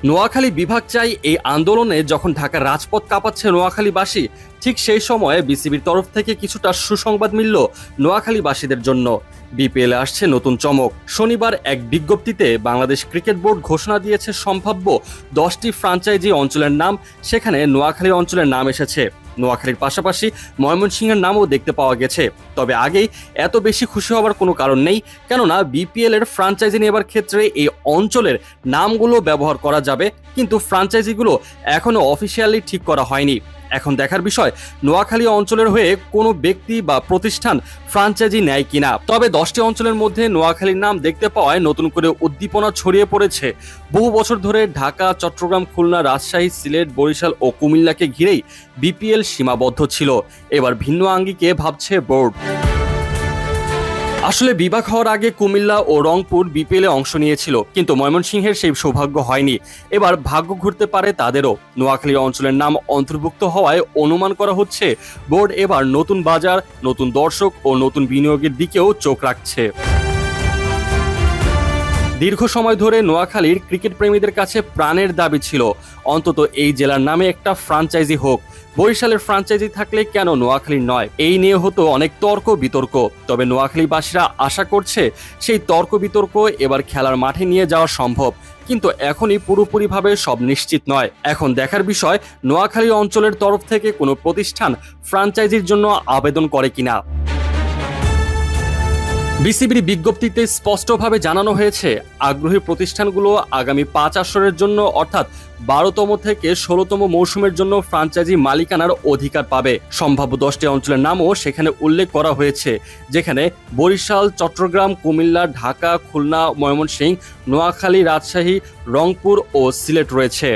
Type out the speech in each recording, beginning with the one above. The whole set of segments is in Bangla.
নোয়াখালী বিভাগ চাই এই আন্দোলনে যখন ঢাকার রাজপথ কাঁপাচ্ছে নোয়াখালীবাসী, ঠিক সেই সময়ে বিসিবির তরফ থেকে কিছুটা সুসংবাদ মিলল নোয়াখালীবাসীদের জন্য। বিপিএলে আসছে নতুন চমক। শনিবার এক বিজ্ঞপ্তিতে বাংলাদেশ ক্রিকেট বোর্ড ঘোষণা দিয়েছে সম্ভাব্য 10টি ফ্র্যাঞ্চাইজি অঞ্চলের নাম, সেখানে নোয়াখালী অঞ্চলের নাম এসেছে। নোয়াখালীর পাশাপাশি ময়মনসিংহের নামও দেখতে পাওয়া গেছে। তবে আগেই এত বেশি খুশি হওয়ার কোনো কারণ নেই, কেননা বিপিএল এর ফ্র্যাঞ্চাইজি নেবার ক্ষেত্রে এই অঞ্চলের নামগুলো ব্যবহার করা যাবে, কিন্তু ফ্র্যাঞ্চাইজিগুলো এখনো অফিসিয়ালি ঠিক করা হয়নি। এখন দেখার বিষয় নোয়াখালী অঞ্চলের হয়ে কোনো ব্যক্তি বা প্রতিষ্ঠান ফ্র্যাঞ্চাইজি নেয় কিনা। তবে 10টি অঞ্চলের মধ্যে নোয়াখালীর নাম দেখতে পাওয়ায় নতুন করে উদ্দীপনা ছড়িয়ে পড়েছে। বহু বছর ধরে ঢাকা, চট্টগ্রাম, খুলনা, রাজশাহী, সিলেট, বরিশাল ও কুমিল্লাকে ঘিরেই বিপিএল সীমাবদ্ধ ছিল। এবার ভিন্ন আঙ্গিকে ভাবছে বোর্ড। আসলে বিভাগ হওয়ার আগে কুমিল্লা ও রংপুর বিপিএলে অংশ নিয়েছিল, কিন্তু ময়মনসিংহের সেই সৌভাগ্য হয়নি। এবার ভাগ্য ঘুরতে পারে তাদেরও। নোয়াখালী অঞ্চলের নাম অন্তর্ভুক্ত হওয়ায় অনুমান করা হচ্ছে বোর্ড এবার নতুন বাজার, নতুন দর্শক ও নতুন বিনিয়োগের দিকেও চোখ রাখছে। দীর্ঘ সময় ধরে নোয়াখালীর ক্রিকেট প্রেমীদের কাছে প্রাণের দাবি ছিল অন্তত এই জেলার নামে একটা ফ্র্যাঞ্চাইজি হোক। বরিশালের ফ্র্যাঞ্চাইজি থাকলে কেন নোয়াখালীর নয়, এই নিয়ে হতো অনেক তর্ক বিতর্ক। তবে নোয়াখালীবাসীরা আশা করছে সেই তর্ক বিতর্ক এবার খেলার মাঠে নিয়ে যাওয়া সম্ভব, কিন্তু এখনই পুরোপুরিভাবে সব নিশ্চিত নয়। এখন দেখার বিষয় নোয়াখালী অঞ্চলের তরফ থেকে কোনো প্রতিষ্ঠান ফ্র্যাঞ্চাইজির জন্য আবেদন করে কিনা। বিসিবির বিজ্ঞপ্তিতে স্পষ্টভাবে জানানো হয়েছে আগ্রহী প্রতিষ্ঠানগুলো আগামী 5 আসরের জন্য অর্থাৎ 12তম থেকে 16তম মৌসুমের জন্য ফ্র্যাঞ্চাইজি মালিকানার অধিকার পাবে। সম্ভাব্য 10টি অঞ্চলের নামও সেখানে উল্লেখ করা হয়েছে, যেখানে বরিশাল, চট্টগ্রাম, কুমিল্লা, ঢাকা, খুলনা, ময়মনসিংহ, নোয়াখালী, রাজশাহী, রংপুর ও সিলেট রয়েছে।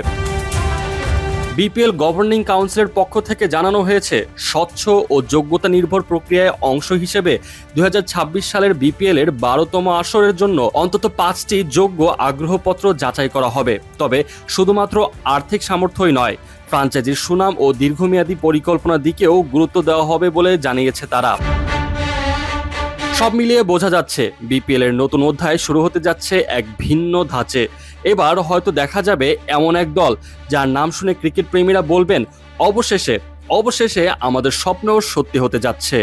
বিপিএল গভর্নিং কাউন্সিলের পক্ষ থেকে জানানো হয়েছে স্বচ্ছ ও যোগ্যতা নির্ভর প্রক্রিয়ায় অংশ হিসেবে 2026 সালের বিপিএল এর 12তম আসরের জন্য অন্তত 5টি যোগ্য আগ্রহপত্র যাচাই করা হবে। তবে শুধুমাত্র আর্থিক সামর্থ্যই নয়, ফ্র্যাঞ্চাইজির সুনাম ও দীর্ঘমেয়াদী পরিকল্পনার দিকেও গুরুত্ব দেওয়া হবে বলে জানিয়েছে তারা। সব মিলিয়ে বোঝা যাচ্ছে বিপিএল এর নতুন অধ্যায় শুরু হতে যাচ্ছে এক ভিন্ন ধাঁচে। এবার হয়তো দেখা যাবে এমন এক দল যার নাম শুনে ক্রিকেট প্রেমীরা বলবেন অবশেষে আমাদের স্বপ্নও সত্যি হতে যাচ্ছে।